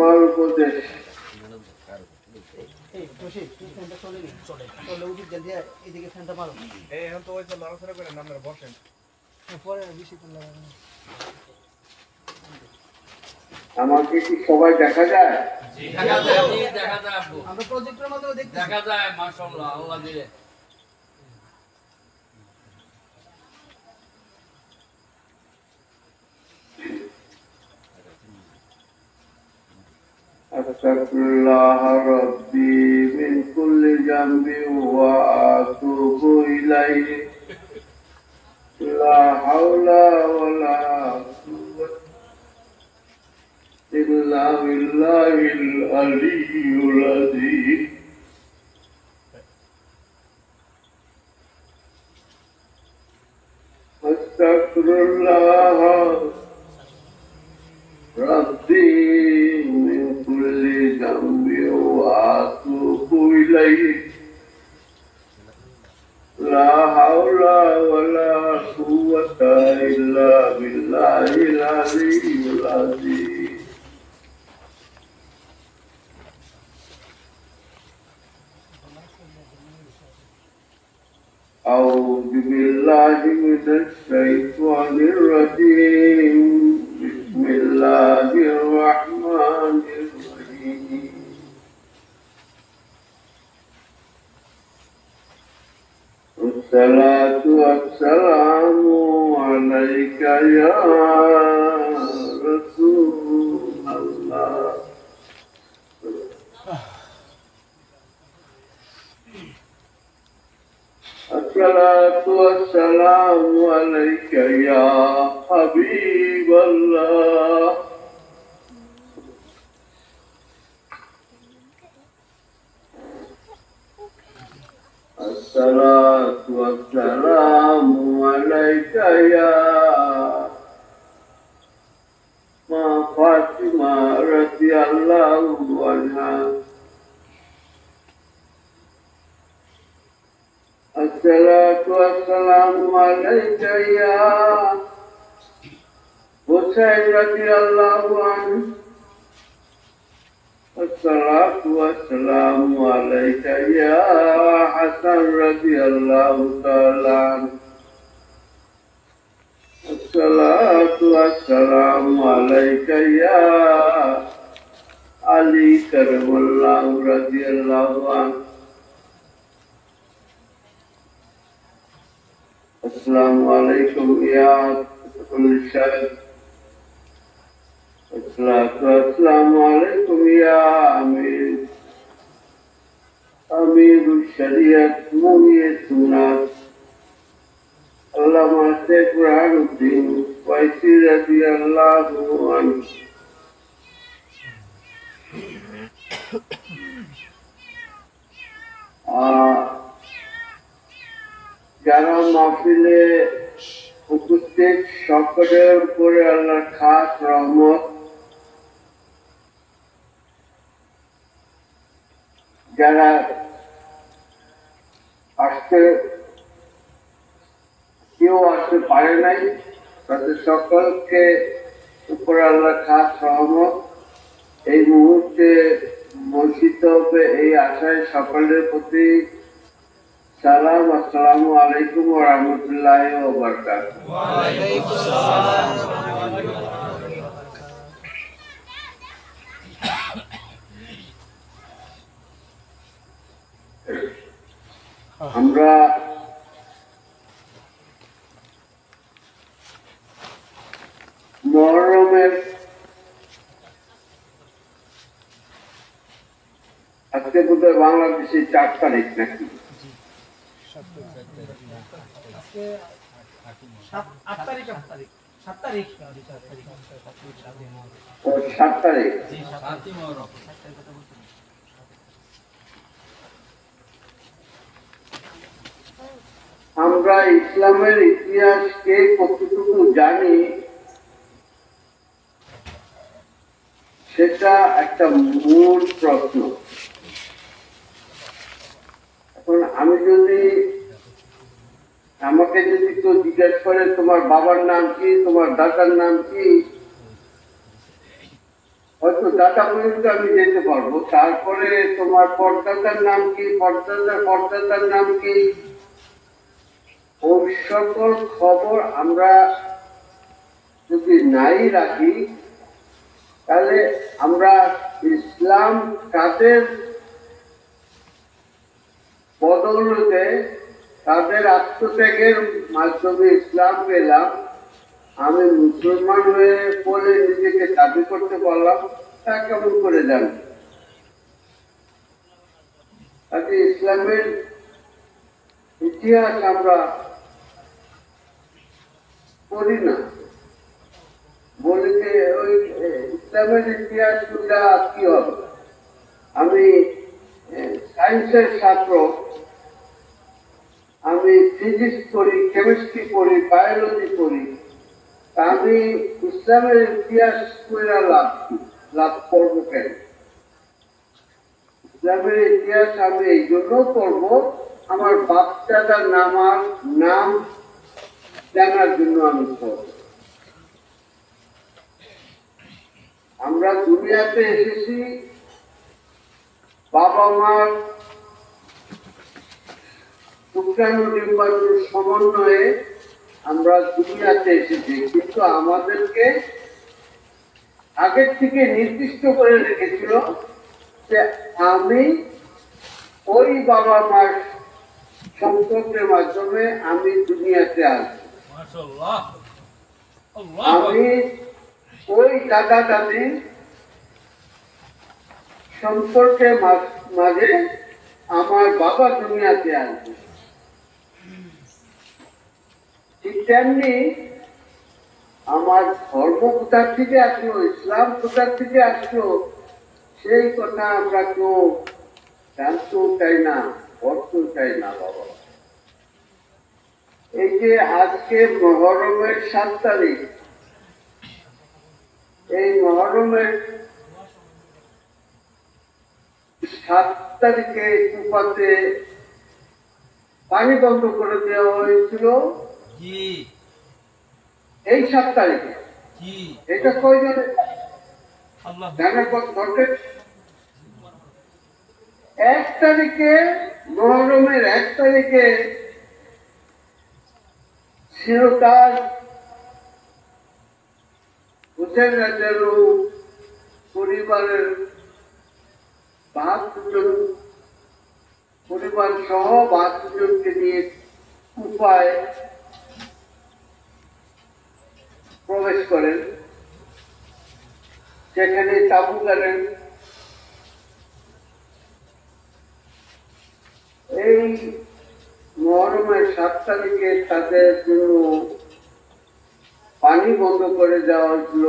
তোমার উপদেশ। আমাকে কি সবাই দেখা যায়? আমরা প্রজেক্টের মাধ্যমে দেখা যায়। মাশাআল্লাহ, আল্লাহ দিলে। আস্তাগফিরুল্লাহ রাব্বি মিন কুল্লি জামবিন ওয়া আতুবু ইলাইহি লা হাওলা ওয়া লা কুওয়াতা ইল্লা বিল্লাহিল আলিয়্যিল আযীম। আস্তাগফিরুল্লাহ রাব্বি মিন কুল্লি জামবিন ওয়া আতুবু ইলাইহি লা হাওলা ওয়া লা কুওয়াতা ইল্লা বিল্লাহিল আলিয়্যিল আযীম। أعوذ بالله من الشيطان الرجيم. بسم الله الرحمن الرحيم. والصلاة والسلام عليك يا رسول الله. الصلاة والسلام عليك يا حبيب الله. الصلاة والسلام عليك يا فاطمة رضي الله عنها. الصلاة والسلام عليك يا حسين رضي الله عنه. الصلاة والسلام عليك يا حسن رضي الله تعالى عنه. الصلاة والسلام عليك يا علي كرم الله رضي الله عنه. السلام عليكم يا كل شيء. الصلاة والسلام عليكم يا أمير الشريعة مولي السنة اللهم شيخ برهان الدين ويسي رضي الله عنه. যারা মাহফিলে উপস্থিত সকলের উপরে আল্লাহর খাস রহমত, যারা কেউ আসতে পারে নাই তাদের সকলকে উপরে আল্লাহর খাস রহমত। এই মুহূর্তে মসজিদ হবে এই আশায় সকলের প্রতি সালাম। আসসালামু আলাইকুম ওয়া রাহমাতুল্লাহি ওয়া বারাকাতুহু। ওয়া আলাইকুম আসসালাম। আমরা মুহররমের আজকে বোধহয় বাংলাদেশে 4 তারিখ নাকি 7 তারিখ। আমরা ইসলামের ইতিহাসকে কতটুকু জানি সেটা একটা মূল প্রশ্ন। এখন আমাকে যদি কেউ জিজ্ঞেস করে তোমার বাবার নাম কি, তোমার দাদার নাম কি, হয়তো দাতা পর্যন্ত আমি যেতে পারবো। তারপরে তোমার পর্দাতার নাম কি, পর্দাতার নাম কি, ওই সকল খবর আমরা যদি নাই রাখি, তাহলে আমরা ইসলাম কাদের বদৌলতে, তাদের আত্মত্যাগের মাধ্যমে ইসলাম পেলাম, আমি মুসলমান হয়ে বলে নিজেকে দাবি করতে পারলাম, তা কেমন করে জানি? আজকে ইসলামের ইতিহাস আমরা পড়ি না, বলি যে ওই ইসলামের ইতিহাস গুলা কি হবে? আমি সায়েন্সের ছাত্র, আমি ফিজিক্স পড়ি, কেমিস্ট্রি পড়ি, বায়োলজি পড়ি, তা আমি ইসলামের ইতিহাস করে লাভ করবো কেন? ইসলামের ইতিহাস আমি এই জন্য পড়বো, আমার বাচ্চাটার নাম জানার জন্য আমি পড়ব। আমরা দুনিয়াতে এসেছি বাবা মার শুক্রাণু ডিম্বাণুর সমন্বয়ে আমরা দুনিয়াতে এসেছি, কিন্তু আমাদেরকে আগের থেকে নির্দিষ্ট করে রেখেছিল যে আমি ওই বাবা মার সম্পর্কের মাধ্যমে আমি দুনিয়াতে আসবো, মাশাআল্লাহ, আমি ওই দাদা দাদি সম্পর্কের মাঝে আমার বাবা দুনিয়াতে আসবে। ঠিক তেমনি আমার ধর্ম কোথার থেকে আসলো, ইসলাম কোথার থেকে আসলো, সেই কথা আমরা কেউ জানতেও চাই না, পড়তেও চাই না বাবা। এই যে আজকে মহরমের 7 তারিখ, এই মহরমের 7 তারিখে কুপাতে পানি বন্ধ করে দেওয়া হয়েছিল। এই 7 তারিখে এটা কয়জন জানার পর ঘটে? 1 তারিখে, মহরমের 1 তারিখে ছিল তার হুসেন রাজারু পরিবারের 72 জন, পরিবার সহ 72 জনকে নিয়ে কুফায় প্রবেশ করেন, সেখানে তাবু করেন। এই মহরমের 7 তারিখে তাদের জন্য পানি বন্ধ করে দেওয়া হয়েছিল,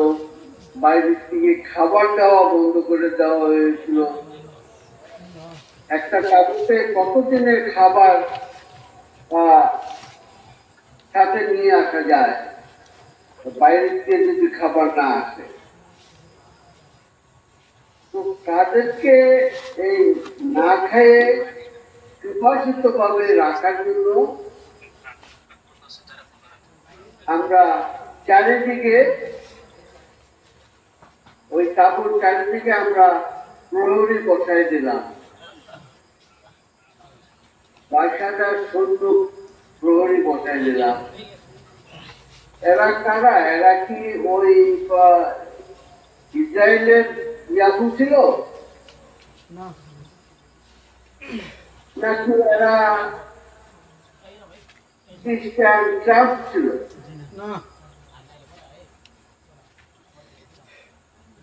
বাইরে থেকে খাবার দেওয়া বন্ধ করে দেওয়া হয়েছিল। একটা তাবুতে কতদিনের খাবার সাথে নিয়ে আসা যায়, বাইরে থেকে যদি খাবার না আসে? তো তাদেরকে এই না খেয়ে সুভাষিত ভাবে রাখার জন্য আমরা চারিদিকে, ওই তাবুর চারিদিকে আমরা প্রহরী বসাই দিলাম, 22,000 সৈন্য প্রহরী বসাই দিলাম। এরা কারা? এরা কি ওই ইসরায়েলের ইয়াহু ছিল নাকি এরা খ্রিস্টান চার্চ ছিল?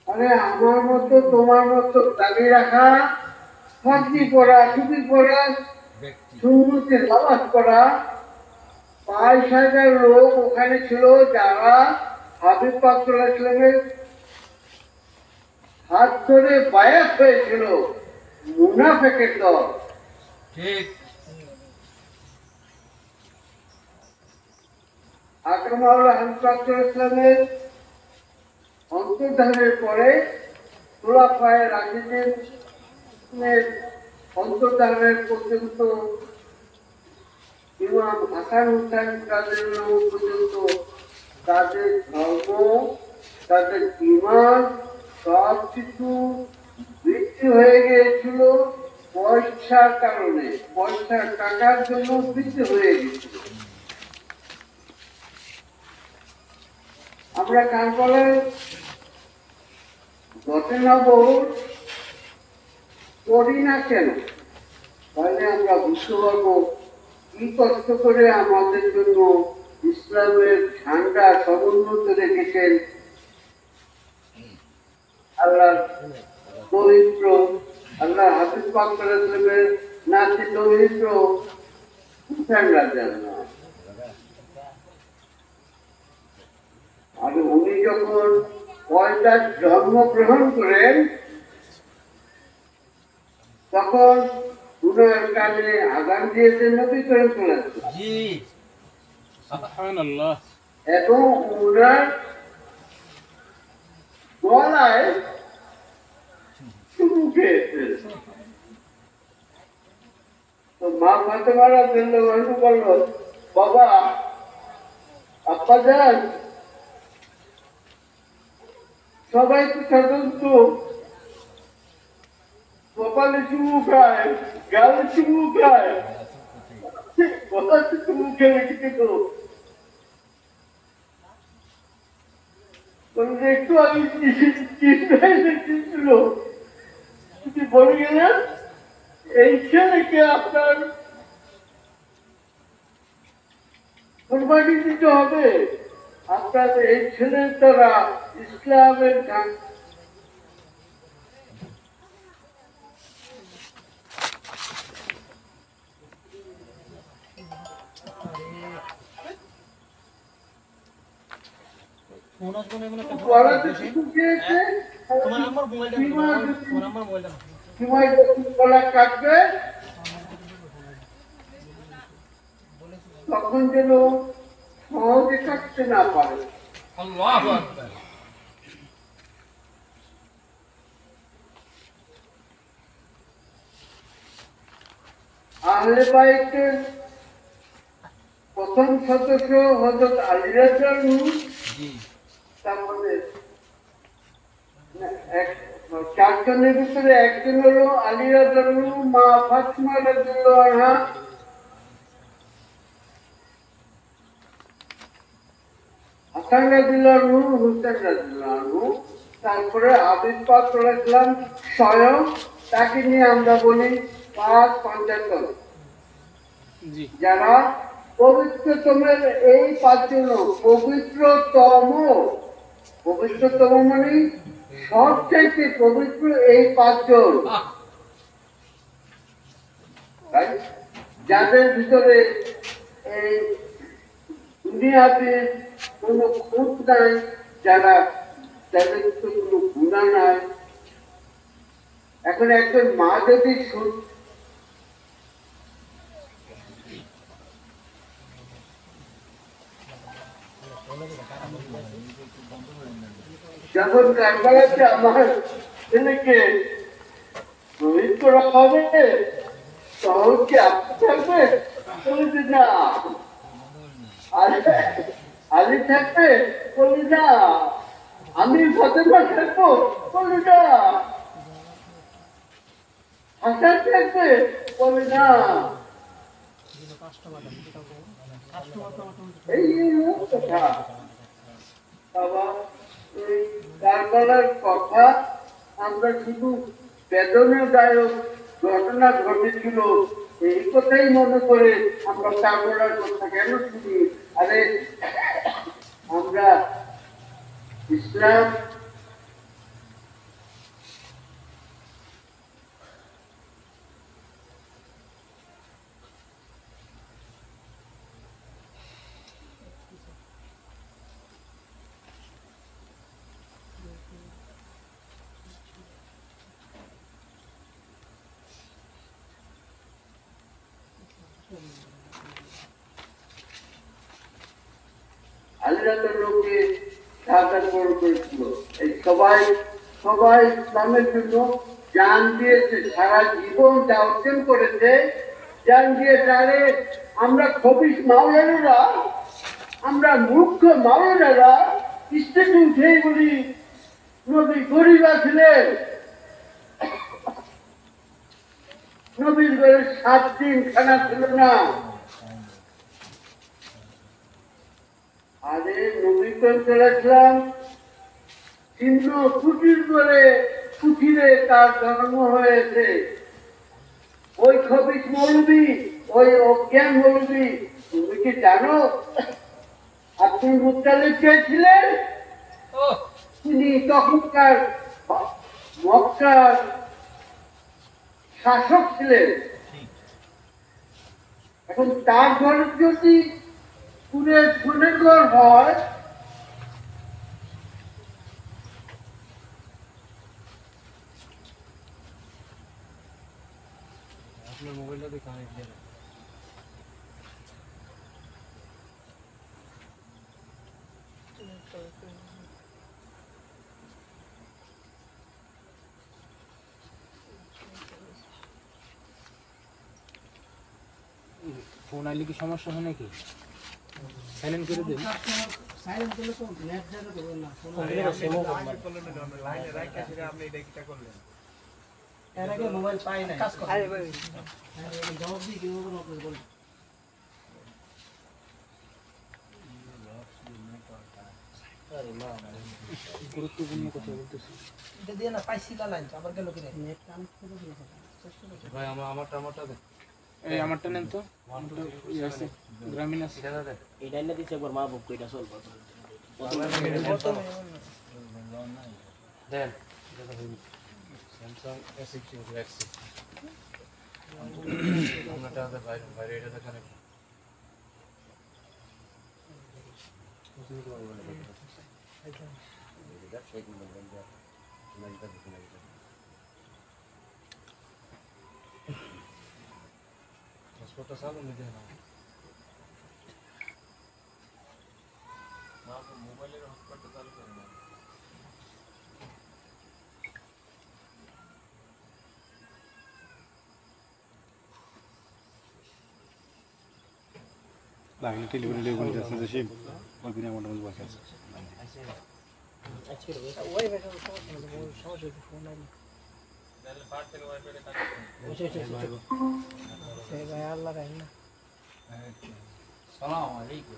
আরে আমার মতো তোমার মতো দাবি রাখা, ফাঁকি পড়া, টুপি পড়া, সুন্নতে নামাজ পড়া 22,000 লোক ওখানে ছিল, যারা হাবিব পাক সাল্লাল্লাহু আলাইহি ওয়াসাল্লামের হাত ধরে বায়াত হয়েছিল, মুনাফিকের দল। ঠিক। আকরাম মাওলানা হাবিব পাক সাল্লাল্লাহু আলাইহি ওয়াসাল্লামের অন্তর্ধানের পরে খোলাফায়ে রাশিদিনের অন্তর্ধানের পর্যন্ত, ইমাম হাসান হুসাইন রাদিয়াল্লাহু পর্যন্ত তাদের ধর্ম, তাদের ঈমান সব কিছু বৃদ্ধি হয়ে গিয়েছিল পয়সার কারণে, পয়সার টাকার জন্য বৃদ্ধি হয়ে গেছিল। আমরা কারবালার ঘটনা করি না কেন? তাহলে আমরা বুঝতে পারবো কি কষ্ট করে আমাদের জন্য ইসলামের ঝান্ডা সমুন্নত রেখেছেন আল্লাহ পবিত্র, আল্লাহ হাফিজ পাক সাল্লাল্লাহু নাতি পবিত্র হুসেন রাদিয়াল্লাহু আনহু। আর উনি যখন পয়দা জন্মগ্রহণ করেন তখন উনার কানে আগান দিয়েছেন নবী করিম সাল্লাল্লাহু আলাইহি ওয়াসাল্লাম। জি সুবহানাল্লাহ। এবং উনার গলায় চুমু খেয়েছে। তো মা ফাতেমা রাদিয়াল্লাহু আনহা বলল, বাবা আব্বা যান সবাই তো সাধারণত কপালে চুমু খায়, গালে চুমু খায়, গলাতে চুমু খেলে কিন্তু একটু আমি ছিল বলে গেলেন এই ছেলেকে আপনার কোরবানি দিতে হবে। আপনার এই ছেলের দ্বারা ইসলামের কাটবে তখন যেন সহজে কাটতে না পারে। আল্লাহু আকবার। আহলে বাইতের প্রথম সদস্য হযরত আলী রাদিয়াল্লাহু আনহু, তারপরে চারজনের ভিতরে একজন হলো আলী রাদিয়াল্লাহু আনহু, মা ফাতিমা রাদিয়াল্লাহু আনহা, হাসান রাদিয়াল্লাহু আনহু, হুসাইন রাদিয়াল্লাহু আনহু, তারপরে হাবিব পাক সাল্লাল্লাহু আলাইহি ওয়াসাল্লাম স্বয়ং, তাকে নিয়ে আমরা বলি পাঁচ পঞ্চায়েত, যারা পবিত্রতমের এই পাঁচজন। পবিত্রতম মানে সবচাইতে পবিত্র এই পাঁচজন, যাদের ভিতরে এই দুনিয়াতে কোনো খুঁত নাই, যারা তাদের ভিতরে কোনো গুনাহ নাই। এখন একজন মা যদি যখন কারবালাতে আমার ছেলেকে শহীদ করা হবে তখন কি আপনি থাকবে? বলেছে না। আলী থাকবে? বলি না। আমি ফাতেমা থাকবো? বলি না। হাসান থাকবে? বলি না। এই কথা বাবা, এই কারবালার কথা আমরা শুধু বেদনাদায়ক ঘটনা ঘটেছিল এই কথাই মনে করে আমরা কারবালার কথা কেন শুনি? আরে আমরা ইসলাম আল্লাহর লোকে শাহাদাত বরণ করেছিল। এই সবাই ইসলামের জন্য জান দিয়েছে, সারা জীবন যা অর্জন করেছে জান দিয়ে। তারে আমরা খবিশ মাওলানারা, আমরা মূর্খ মাওলানারা স্টেজে উঠেই বলি নবী গরিব ছিলেন, নবীর ঘরে 7 দিন খানা ছিল না। আরে নবী করতে রাখলাম চিহ্ন কুটির করে কুটিরে তার জন্ম হয়েছে। ওই খবিস মৌলবী, ওই অজ্ঞান মৌলবী, তুমি কি জানো আব্দুল মুত্তালিব কে ছিলেন? ও তিনি তখনকার মক্কার শাসক ছিলেন। এখন তার ঘর যদি পুরে সোনের ঘর হয়, আপনার মোবাইলটা দিয়ে কানেক্ট দেন। ফোন আইলে কি সমস্যা হয় নাকি? সাইলেন্ট করে দিন। সাইলেন্ট করলে তো নেট যাবে তো না। এর আগে মোবাইল পাই না। কাজ করে। জবাব দিয়ে কিভাবে নকল বল। গুরুত্বপূর্ণ কথা বলতেছি। এটা দিয়ে না পাইছি লাইন আবার গেল কি নেট কানেক্ট করে দিল। ভাই আমারটা দেন। এই আমারটা নেন তো। ইয়ে আছে, গ্রামীণ আছে। এটা এনে দিচ্ছে একবার মা বুক কইটা চলবো দেন। স্যামসাং S60 X6 আমারটা আছে বাইরে এটা দেখানে। হসপিটাল চালু নিতে না মোবাইলের হসপিটাল চালু করে না। লাগলে টেলিফোনে লেগুন যাচ্ছে যে সেই ওই বিনা মোটামুটি বসে আছে। ওই ভাই সমস্যা ফোন আইলো। তাহলে পার থেকে ওয়াইফাইতে কানেক্ট করুন। সেই ভাই আল্লাহ রাখেন না। সালাম আলাইকুম।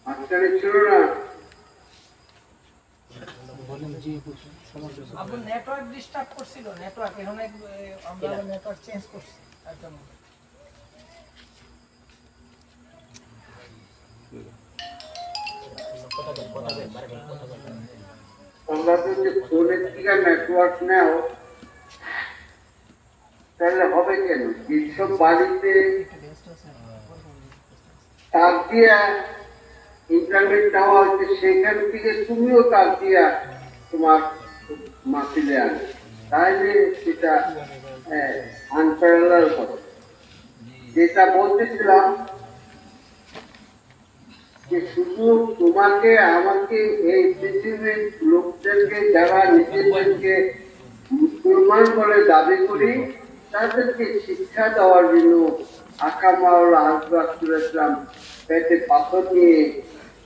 মাঝখানে ছিল না। বলেন জি সমস্যা আছে। আপনার নেটওয়ার্ক ডিস্টার্ব করছিল, নেটওয়ার্ক এখন আমরা নেটওয়ার্ক চেঞ্জ করছি একদম। তোমরা যদি ফোনের থেকে নেটওয়ার্ক নাও তাহলে হবে কেন? যেসব বাড়িতে তার দিয়া ইন্টারনেট দেওয়া হচ্ছে সেখান থেকে তুমিও তার দিয়া তোমার মাসিলে আনো, তাহলে সেটা আনপ্যারালাল হবে। যেটা বলতেছিলাম যে শুধু তোমাকে আমাকে এই পৃথিবীর লোকদেরকে যারা নিজেদেরকে মুসলমান বলে দাবি করি তাদেরকে শিক্ষা দেওয়ার জন্য আকামাউল আসলাম পেটে পাথর নিয়ে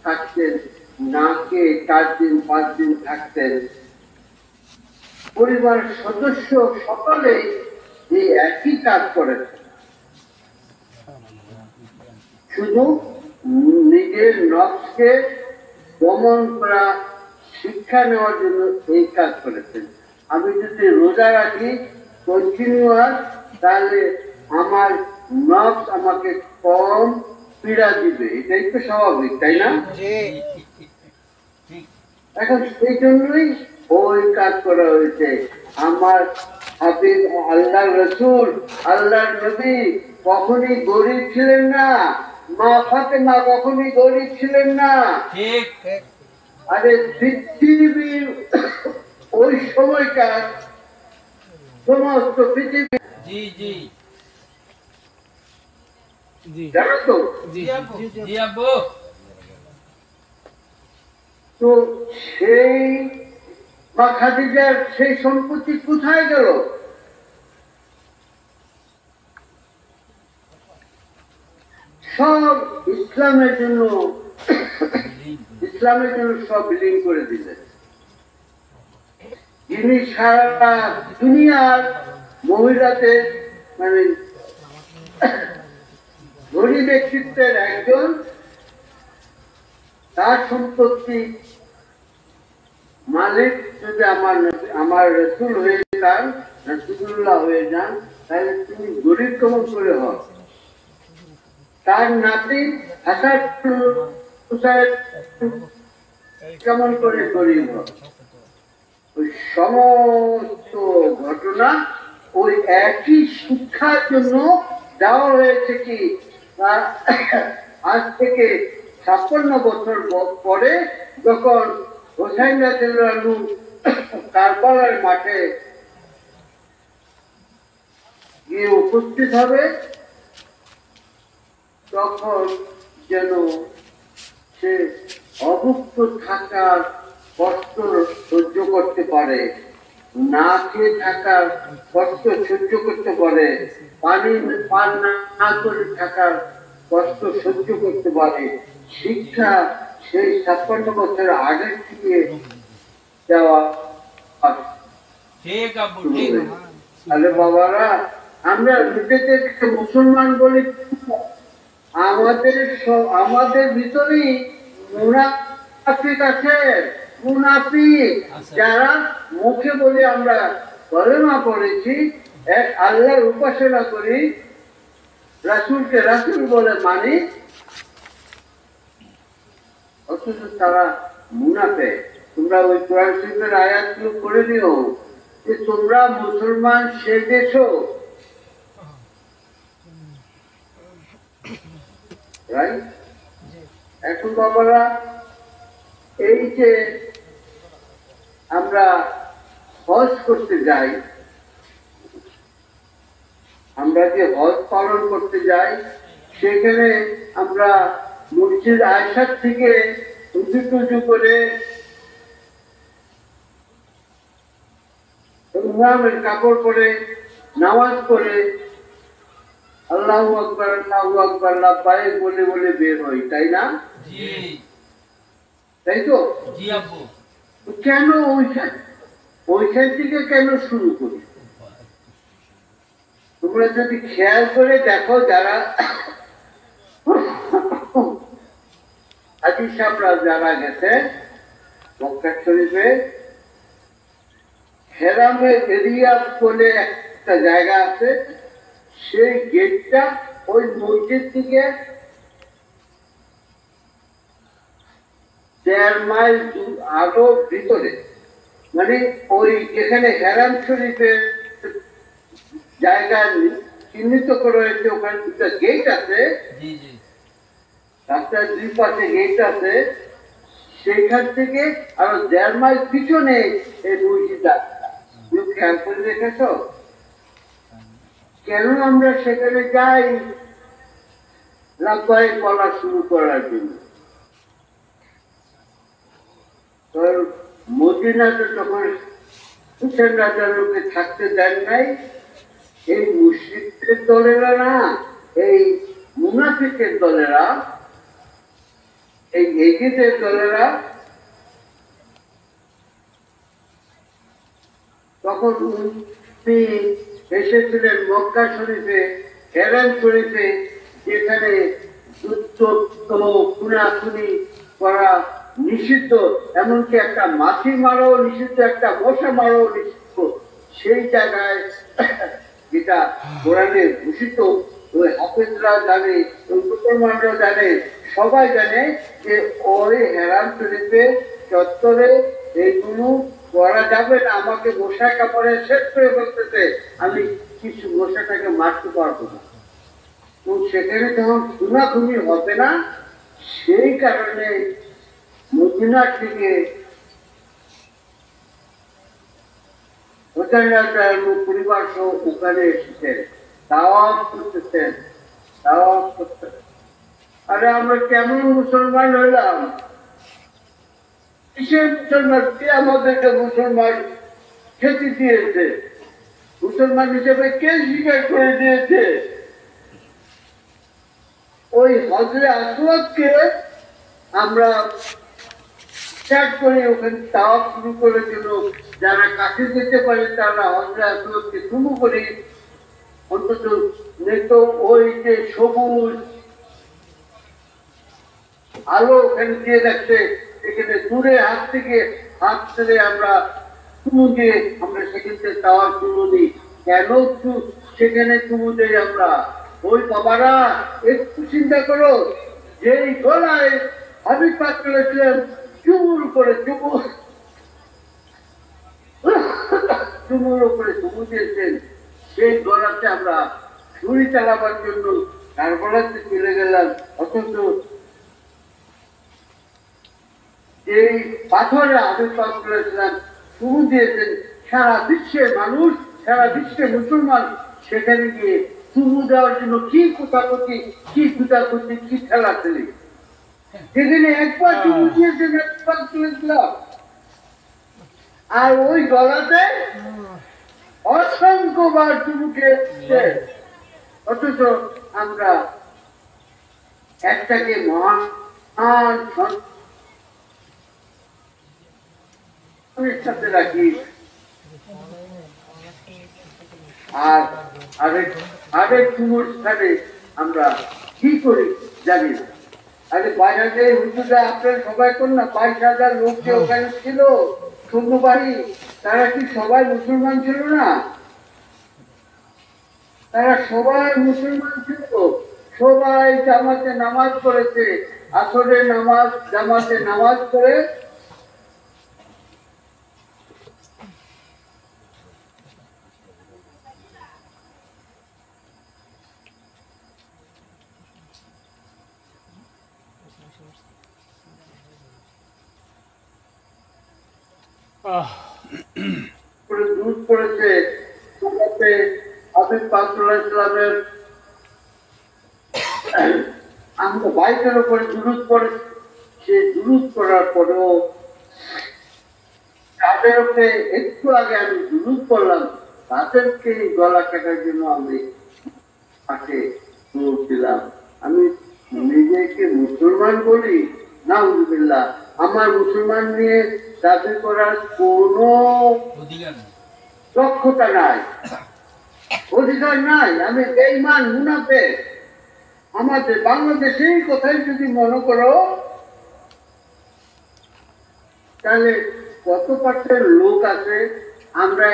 থাকতেন, নাকে 4 দিন 5 দিন থাকতেন। পরিবারের সদস্য সকলে এই একই কাজ করেছে, শুধু নিজের নফসকে দমন করা শিক্ষা নেওয়ার জন্য এই কাজ করেছেন। আমি যদি রোজা রাখি কন্টিনিউয়াস, তাহলে আমার নফস আমাকে কম পীড়া দিবে, এটাই তো স্বাভাবিক, তাই না? এখন সেই জন্যই ওই কাজ করা হয়েছে। আমার হাবিব আল্লাহ রসুল আল্লাহর নবী কখনই গরিব ছিলেন না, মা ফাতেমা কখনই গরিব ছিলেন না। ঠিক আরে পৃথিবীর ওই সময়কার সমস্ত পৃথিবী জি জি জি জানো তো, জি জি আব্বু। তো সেই মা খাদিজার সেই সম্পত্তি কোথায় গেল? সব ইসলামের জন্য ইসলামের জন্য সব বিলীন করে দিলেন। যিনি সারা দুনিয়ার মহিলাদের মানে ধনী ব্যক্তিত্বের একজন, তার সম্পত্তি মালিক যদি আমার রসুল হয়ে যান, রসুল্লাহ হয়ে যান, তাহলে তিনি গরিব কেমন করে হন? তার নাতি হাসান হুসাইন কেমন করে গরিব হন? ওই সমস্ত ঘটনা ওই একই শিক্ষার জন্য দেওয়া হয়েছে কি আজ থেকে 56 বছর পরে যখন হোসেন রাদিয়াল্লাহু কারবালার মাঠে গিয়ে উপস্থিত হবে, তখন যেন সে অভুক্ত থাকার কষ্ট সহ্য করতে পারে, না খেয়ে থাকার কষ্ট সহ্য করতে পারে, পানি পান না করে থাকার কষ্ট সহ্য করতে পারে। শিক্ষা সেই 56 বছর আগের থেকে দেওয়া। আরে বাবারা, আমরা নিজেদেরকে মুসলমান বলে আমাদের ভিতরেই মুনাফিক আছে। মুনাফিক যারা মুখে বলে আমরা কলেমা পড়েছি, এক আল্লাহর উপাসনা করি, রাসূলকে রাসূল বলে মানি, অথচ তারা মুনাফিক। তোমরা ওই কোরআন শরীফের আয়াতগুলো পড়ে নিও যে তোমরা মুসলমান সেজেছো, এখন বাবারা এই যে আমরা হজ করতে যাই, আমরা যে হজ পালন করতে যাই, সেখানে আমরা মসজিদ আয়েশা থেকে উঁচু টুচু করে ইমামের কাপড় পরে নামাজ পড়ে আল্লাহু আকবার আল্লাহু আকবার লাব্বাইক বলে বলে বের হই, তাই না? তাই তো? কেন ওইখান থেকে কেন শুরু করি? তোমরা যদি খেয়াল করে দেখো, যারা হাজী সাহেবরা যারা গেছে মক্কা শরীফে, হেরামের এরিয়া বলে একটা জায়গা আছে, সেই গেটটা ওই মসজিদ থেকে 1.5 মাইল আরো ভিতরে, মানে ওই যেখানে হেরাম শরীফের জায়গা চিহ্নিত করা হয়েছে, ওখানে দুটা গেট আছে, রাস্তার দুই পাশে গেট আছে, সেইখান থেকে আরো 1.5 মাইল পিছনে এই মসজিদটা। তুমি খেয়াল করে দেখেছ কেন আমরা সেখানে যাই? লাব্বাইক বলা শুরু করার জন্য। মদিনাতে তখন হুসেন রাদিয়াল্লাহুকে থাকতে দেন নাই এই মুশরিকদের দলেরা না, এই মুনাফিকের দলেরা, এই এজিদের দলেরা। তখন উনি এসেছিলেন মক্কা শরীফে, হেরাম শরীফে, যেখানে যুদ্ধ খুনাখুনি করা নিষিদ্ধ, এমনকি একটা মাছি মারাও নিষিদ্ধ, একটা মশা মারাও নিষিদ্ধ। সেই জায়গায় যেটা কোরআনে ঘোষিত, ওই হাফেজরা জানে, ওই মুসলমানরা জানে, সবাই জানে যে ওই হেরাম শরীফের চত্বরে এইগুলো করা যাবে না। আমাকে মশা কাপড়ে শেষ করে বলতেছে, আমি কিছু মশাটাকে মারতে পারবো না। তো সেখানে যখন খুনাখুনি হবে না, সেই কারণে মদিনা থেকে হোসেন রাদিয়াল্লাহু পরিবার সহ ওখানে এসেছেন, দাওয়াত করতেছেন, দাওয়াত করতেন। আরে আমরা কেমন মুসলমান হইলাম? কিসের মুসলমান? কে আমাদেরকে মুসলমান খেতে দিয়েছে? মুসলমান হিসেবে কে স্বীকার করে দিয়েছে? ওই হজরে আসওয়াদকে আমরা স্টার্ট করে ওখানে তাওয়াফ শুরু করে দিল। যারা কাছে যেতে পারে তারা হজরত আসওয়াদকে শুরু করে অন্তত নেত ওই যে সবুজ আলো ওখানে দিয়ে রাখছে, এখানে দূরে হাত থেকে হাত ছেড়ে আমরা চুমু দিয়ে আমরা সেখান থেকে তাওয়াফ শুরু দিই। কেন সেখানে চুমু দেই আমরা? ওই বাবারা একটু চিন্তা করো, যেই গলায় হাবিব পাক করেছিলেন চুমুর উপরে চুমুর উপরে চুমু দিয়েছেন, সেই গলাতে আমরা ছুরি চালাবার জন্য কারবালাতে চলে গেলাম। অথচ এই পাথরে হাবিব পাক করেছিলাম চুমু দিয়েছেন, সারা বিশ্বের মানুষ, সারা বিশ্বের মুসলমান সেখানে গিয়ে চুমু দেওয়ার জন্য কি কোথাপতি, কি কুতাকুতি, কি ঠেলাঠেলি। সেখানে একবার চুমু দিয়েছেন, একবার তুলেছিলাম, আর ওই গলাতে অসংখ্যবার চুমু খেয়েছে। অথচ আমরা একটাকে মহান সাথে রাখি, আর আরেক চুমুর স্থানে আমরা কি করি জানি না। আরে বাইরে হুজুরা আপনার সবাই কোন না 22,000 লোক যে ওখানে ছিল সৈন্যবাহিনী, তারা কি সবাই মুসলমান ছিল না? তারা সবাই মুসলমান ছিল, সবাই জামাতে নামাজ পড়েছে, আসরের নামাজ জামাতে নামাজ পড়ে দুধ পড়েছে। হাবিব পাক সাল্লাল্লাহু আলাইহি ওয়াসাল্লামের আমরা বাইকের উপরে দুরূদ পড়ে, সে দুরূদ পড়ার পরেও তাদের উপরে একটু আগে আমি দুরূদ পড়লাম, তাদেরকে গলা কাটার জন্য আমি পাশে দৌড় দিলাম। আমি নিজেকে মুসলমান বলি, নাউযুবিল্লাহ, আমার মুসলমান নিয়ে দাবি করার কোনো দক্ষতা নাই, অধিকার নাই। আমি বেঈমান, মুনাফিক। আমাদের বাংলাদেশের কথাই যদি মনে করো, তাহলে কত পার্সেন্ট লোক আছে। আমরা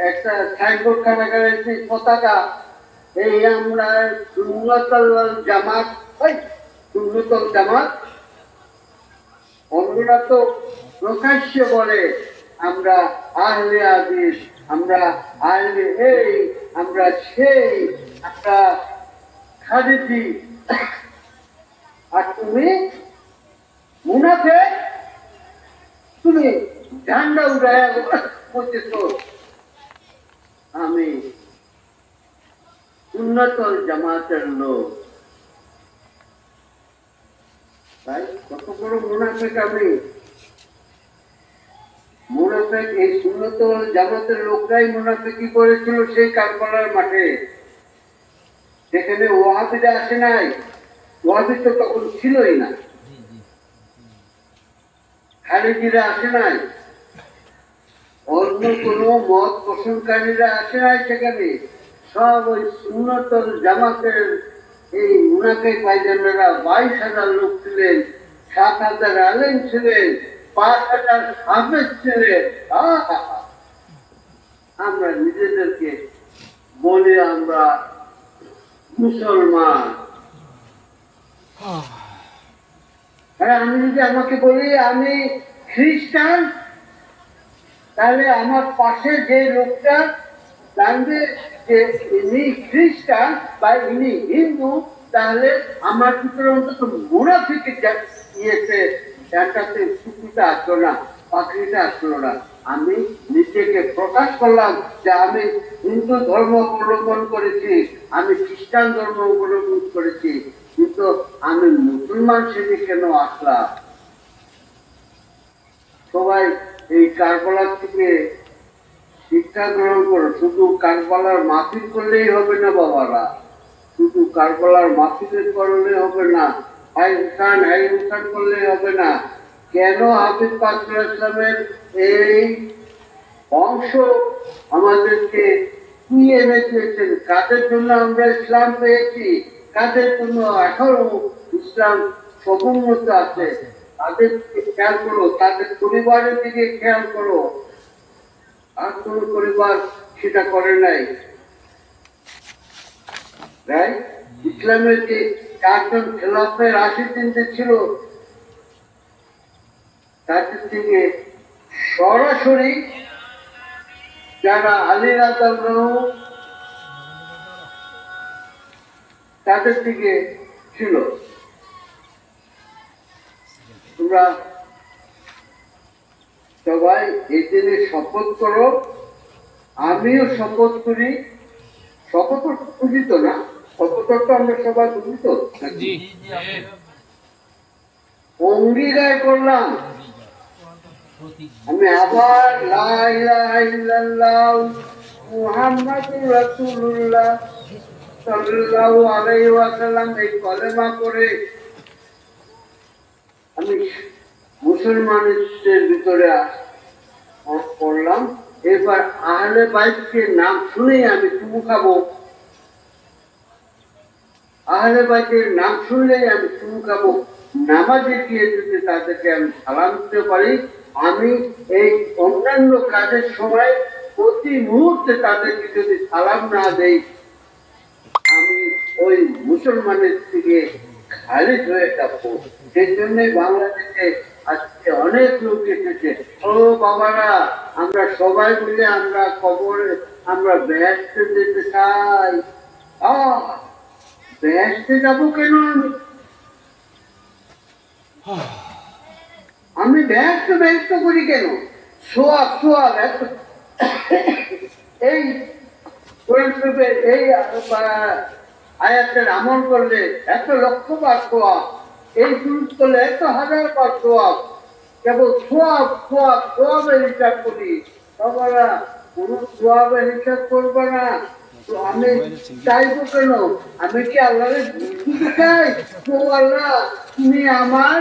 একটা সাইনবোর্ড খানা করেছি, পতাকা, এই আমরা সুন্নাতুল জামাত, সুন্নাতুল জামাত। অন্যরা তো প্রকাশ্যে বলে আমরা আহলে হাদিস, আমরা আহলে এই, আমরা সেই, আমরা খাদিজি। আর তুমি মুনাফিক, তুমি ঝান্ডা উড়ায়া বলতেছ আমি সুন্নাতুল জামাতের লোক। তাই কত বড় মুনাফিক আমি! মুনাফিক এই সুন্নাতুল জামাতের লোকরাই মুনাফিকি করেছিল সেই কারবালার মাঠে। সেখানে ওয়াহাবিরা আসে নাই, ওয়াহাবি তো তখন ছিলই না, খালিদিরা আসে নাই, অন্য কোন মত পোষণকারীরা আসে নাই সেখানে। সব ওই সুন্নাতুল জামাতের এই মুনাফিক ভাইজানেরা 22,000 লোক ছিলেন, 7,000 আলেম ছিলেন, 5,000 হাফেজ ছিলেন। আমরা নিজেদেরকে বলি আমরা মুসলমান। আমি যদি আমাকে বলি আমি খ্রিস্টান, তাহলে আমার পাশে যে লোকটা জানবে যে ইনি খ্রিস্টান বা ইনি হিন্দু, তাহলে আমার ভিতরে অন্তত মুনাফিকের ইয়েতে একটাতে টুকুটা আসলো না, পাখিটা আসলো না। আমি নিজেকে প্রকাশ করলাম যে আমি হিন্দু ধর্ম অবলম্বন করেছি, আমি খ্রিস্টান ধর্ম অবলম্বন করেছি, কিন্তু আমি মুসলমান সেদিকে কেন আসলাম? সবাই এই কারবালার থেকে শিক্ষা গ্রহণ করো। শুধু কারবালার মাহফিল করলেই হবে না বাবারা, শুধু কারবালার মাহফিলের করলে হবে না, হাই হুসান করলেই হবে না। কেন হাফিজ পাক ইসলামের এই অংশ আমাদেরকে কি এনে দিয়েছেন, কাদের জন্য আমরা ইসলাম পেয়েছি, কাদের জন্য এখনো ইসলাম সমুন্নত আছে, তাদের দিকে খেয়াল করো, তাদের পরিবারের দিকে খেয়াল করো। আর কোন পরিবার সেটা করে নাই। ইসলামের যে 4 জন খেলাফের রাশিদিন ছিল, তাদের থেকে সরাসরি যারা আলী রাদিয়াল্লাহু তাদের থেকে ছিল। তোমরা সবাই এই দিনে শপথ করো, আমিও শপথ করি। শপথ বুঝিত না, শপথ তো আমরা সবাই বুঝিত, অঙ্গীকার করলাম আমি আবার লা ইলাহা ইল্লাল্লাহ মুহাম্মাদুর রাসূলুল্লাহ সাল্লাল্লাহু আলাইহি ওয়াসাল্লাম এই কলেমা করে আমি মুসলমানদের ভিতরে পড়লাম। এবার আহলে বাইতকে নাম শুনেই আমি চুমু খাবো, আহলে বাইতের নাম শুনলেই আমি চুমু খাবো। নামাজে গিয়ে যদি তাদেরকে আমি সালাম দিতে পারি, আমি এই অন্যান্য কাজের সময় প্রতি মুহূর্তে তাদেরকে যদি সালাম না দেই, আমি ওই মুসলমানের থেকে খারিজ হয়ে থাকবো। সেই জন্যই বাংলাদেশে আজকে অনেক লোক এসেছে। ও বাবারা, আমরা সবাই মিলে আমরা কবরে আমরা বেহেশতে যেতে চাই। বেহেশতে যাবো কেন? আমি ব্যস্ত করি কেন? সোয়াব এই এই আয়াতের আমল করলে 100 লক্ষ বার সোয়াব, এই দুরূদ করলে 100,000 বার সোয়াব। কেবল সোয়াবের হিসাব করি। বাবারা, কোন সোয়াবের হিসাব করবে না। তো আমি চাইবো কেন? আমি কি আল্লাহরে দিতে চাই? তো আল্লাহ, তুমি আমার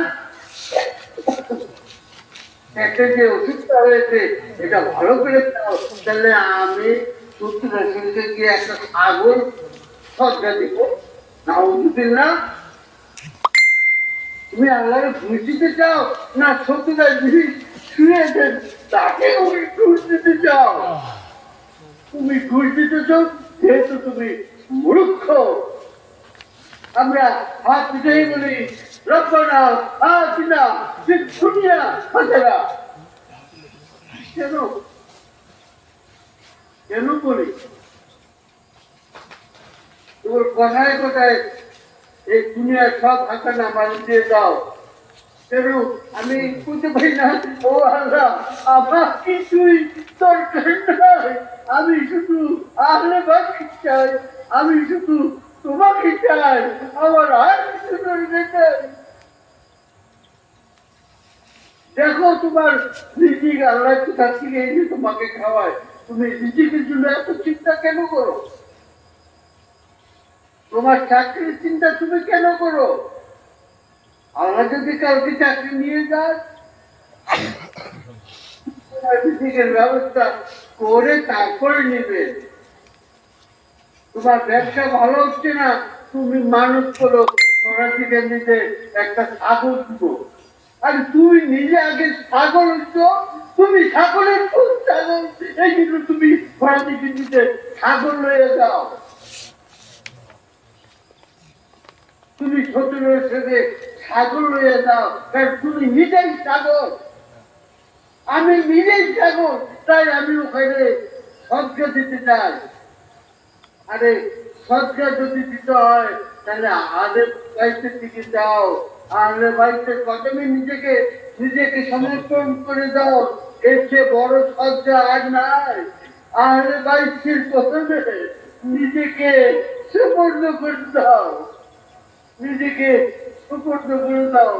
একটা যে ওষুধটা হয়েছে এটা ভালো করে দাও, তাহলে আমি সত্যিকার সঙ্গে গিয়ে একটা ছাগল সজ্জা দিব। নাউজুবিল্লাহ। তুমি আল্লাহরে ঘুষ দিতে চাও না সত্যিকার জিনিস শুয়েছেন তাকে ঘুষ দিতে চাও? তুমি ঘুষ দিতে চাও যেহেতু তুমি মূর্খ। আমরা হাত পিছিয়ে বলি রব্বানা আতিনা ফিদ দুনিয়া হাসানা। কেন বলি? তোর কথায় কথায় এই দুনিয়ার সব হাসানা মানুষ দিয়ে দাও। কেন আমি বুঝতে পারি না? ও আল্লাহ, আমার কিছুই দরকার নাই। আমি শুধু আহলে বাইত চাই, আমি শুধু তোমাকে চাই, আমার আর কিছু দরকার নেই। দেখো তোমার রিজিক আল্লাহ কোথা থেকে এই যে তোমাকে খাওয়ায়, তুমি রিজিকের জন্য এত চিন্তা কেন করো? তোমার চাকরির চিন্তা তুমি কেন করো? আল্লাহ যদি কাউকে চাকরি নিয়ে যায়, তোমার রিজিকের ব্যবস্থা করে তারপরে নিবে। তোমার ব্যবসা ভালো হচ্ছে না, তুমি মানুষ করো তোমার দিকে নিজে একটা ছাগল দিব। আর তুই নিজে আগে ছাগল হচ্ছ, তুমি ছাগলের ছাগল, এই কিন্তু তুমি ঘোড়া দিকে নিজে ছাগল লয়ে যাও। তুমি ছোট সাথে ছাগল লয়ে যাও, কারণ তুমি নিজেই ছাগল। আমি নিজেই ছাগল, তাই আমি ওখানে সজ্জা দিতে চাই। আরে সজ্জা যদি দিতে হয় তাহলে আহলে বাইতের দিকে যাও, আহলে বাইতের কদমে নিজেকে সমর্পণ করে দাও। এর চেয়ে বড় সজ্জা আর নাই। আহলে বাইতের কদমে নিজেকে সুপর্দ করে দাও, নিজেকে সুপর্দ করে দাও।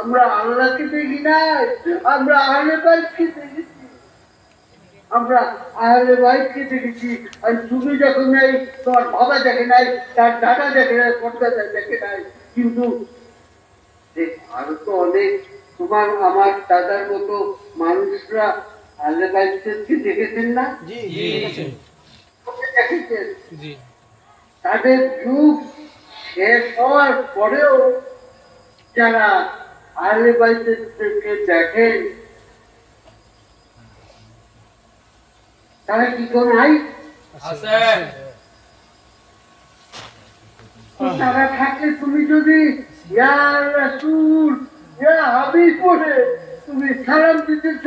আমরা আল্লাহকে দেখি নাই, আমরা আহলে বাইতকে দেখেছি, আমরা আহলে বাইতকে দেখেছি। আর তুমি দেখো নাই, তোমার বাবা দেখে নাই, তার দাদা দেখে নাই, পর্দা দেখে নাই, কিন্তু আরো তো অনেক তোমার আমার দাদার মতো মানুষরা আহলে বাইতকে দেখেছেন না? দেখেছেন। জি তাদের যুগ শেষ হওয়ার পরেও যারা আহলে বাইতকে দেখেন তারা কি কোন নাই? তারা থাকলে তুমি যদি ইয়া রাসূল ইয়া হাবিব বলে তুমি সালাম দিতেছ,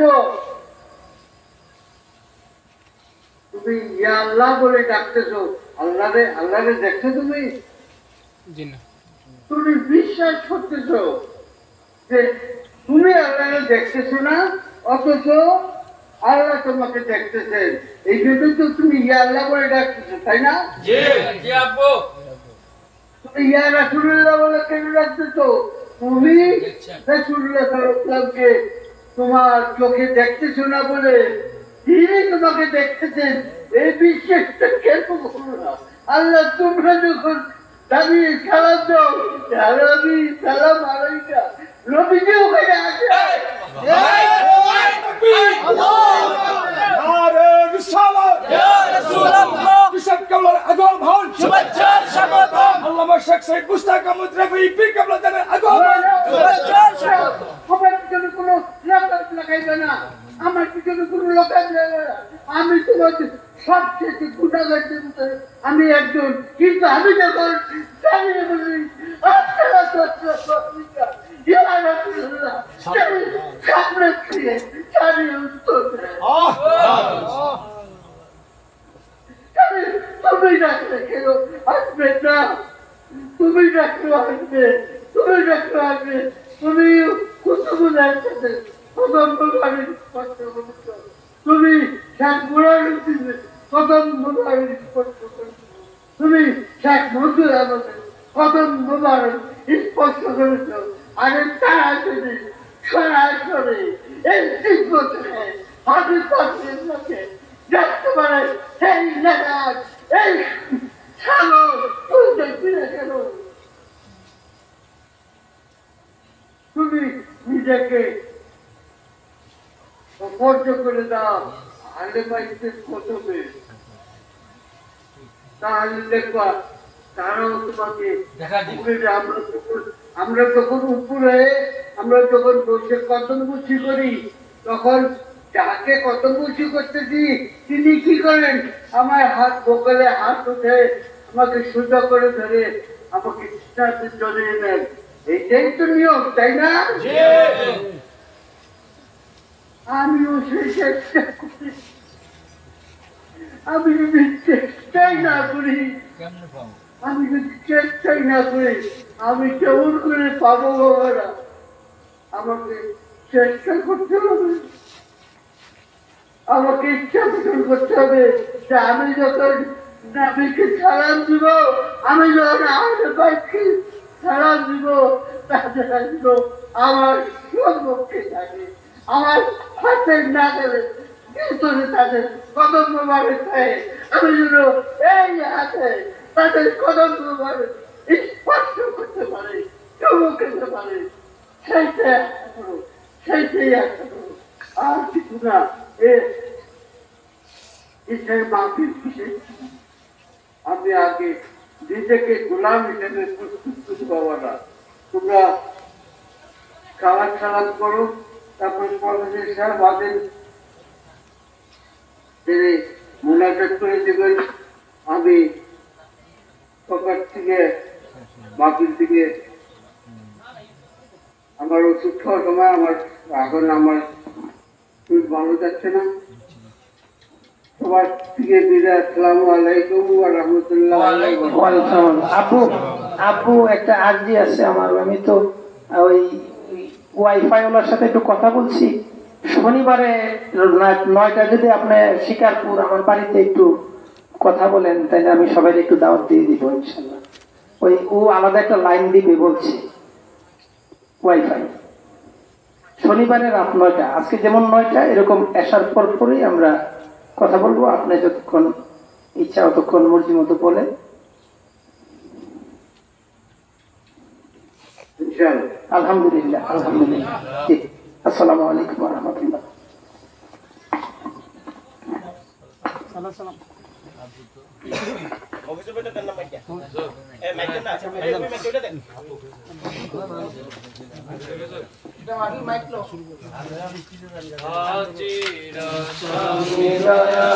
তুমি ইয়া আল্লাহ বলে ডাকতেছো, আল্লাহরে দেখছো তুমি? জি না তুমি বিশ্বাস করতেছো যে তুমি আল্লাহরে দেখতেছো না, অথচ আল্লাহ তোমাকে দেখতেছেন। এই জন্য তো তুমি ইয়া আল্লাহ বলে ডাকতেছো, তাই না? তুমি ইয়া রাসূলুল্লাহ বলে কেন ডাকতেছো? তুমি রাসূলুল্লাহ সাল্লাল্লাহু আলাইহি ওয়াসাল্লামকে তোমার চোখে দেখতেছো না বলে তিনি তোমাকে দেখতেছেন, এই বিশ্বাসটা কেন করো না? আল্লাহ তোমরা যখন দাঁড়িয়ে সালাম দাও, নবী সালাম আলাইকা, নবীজি ওখানে আছে। আমার পিছনে কোনো লাগাম লাগাইবে না, আমার পিছনে কোনো লাগাম লাগাবে না। আমি তোমাকে সবচেয়ে গুণাগারদের ভিতরে আমি একজন, কিন্তু আমি যখন দাঁড়িয়ে বলি সামনে ফিরে দাঁড়িয়ে উত্তর দেয়, তুমি ডাকলে কেন আসবে না? তুমি ডাকলে আসবে, তুমি ডাকলে আসবে। তুমি কুতুবুল্লাহর সাথে প্রথমভাবে স্পষ্ট করেছ, তুমি শেখ মুরারুদ্দিনের প্রথমভাবে স্পষ্ট করেছ, তুমি শেখ মনসুর আহমদের প্রথমভাবে স্পষ্ট করেছ। আরে তারা যদি সরাসরি এই ৩ বছরে হাদিস লোকে দেখতে পারে এই নাগাদ এই সাগর, তুই দেখবি না কেন? তুমি নিজেকে অপর্য করে দাও আহলে বাইতের কতবে, তাহলে দেখবা তারাও তোমাকে আমরা যখন উপরে আমরা যখন বসে কদম মুচি করি, তখন যাকে কদম মুচি করতেছি তিনি কি করেন? আমার হাত বকলে হাত উঠে আমাকে সোজা করে ধরে আমাকে জড়িয়ে নেন। এইটাই তো নিয়ম, তাই না? আমিও সেই চেষ্টা করি। আমি যদি চেষ্টাই না করি, আমি কেমন করে পাবো বাবারা? আমাকে চেষ্টা করতে হবে, আমাকে ইচ্ছা পোষণ করতে হবে যে আমি যখন নবীকে সালাম দিব, আমি যখন আহলে বাইতকে সালাম দিব, তাদের আসবো আমার সম্মুখে থাকে, আমার হাতের নাগালে ভিতরে তাদের কদম মোবারক থাকে। আমি যেন এই হাতে তাদের কদম মোবারক স্পর্শ করতে পারে, চুমু খেতে পারে, সেইটাই আশা করো, আর কিছু না। আমি আগে নিজেকে গোলাম হিসেবে প্রস্তুত করি বাবারা। তোমরা খাবার সালাদ করো, তারপর কলেজের সাহেব আছেন, তিনি মোনাজাত করে দেবেন। আমি সকাল থেকে বাকির দিকে আমার ওষুধ খাওয়ার সময় এখন আমার খুব ভালো যাচ্ছে না। সবার থেকে বিদায়, আসসালামু আলাইকুম ওয়া রাহমাতুল্লাহ। আপু একটা আরজি আছে আমার, আমি তো ওই ওয়াইফাই ওলার সাথে একটু কথা বলছি। শনিবারে 9টা যদি আপনি শিকারপুর আমার বাড়িতে একটু কথা বলেন, তাহলে আমি সবাই একটু দাওয়াত দিয়ে দিব ইনশাল্লাহ। ও আলাদা একটা লাইন দিবে বলছে ওয়াইফাই, শনিবারে রাত 9টা। আজকে যেমন 9টা, এরকম আসার পরই আমরা কথা বলবো। আপনি যতক্ষণ ইচ্ছা ততক্ষণ মর্জি মতো বলে। আলহামদুলিল্লাহ আলহামদুলিল্লাহ। জি, আসসালামু আলাইকুম ওয়া রাহমাতুল্লাহ। অফিসে বইটা দেন না মাইকা এ মাইকা না এই মাইকা ওটা দেন এটা আগে মাইক লো আজিরা মিলায়া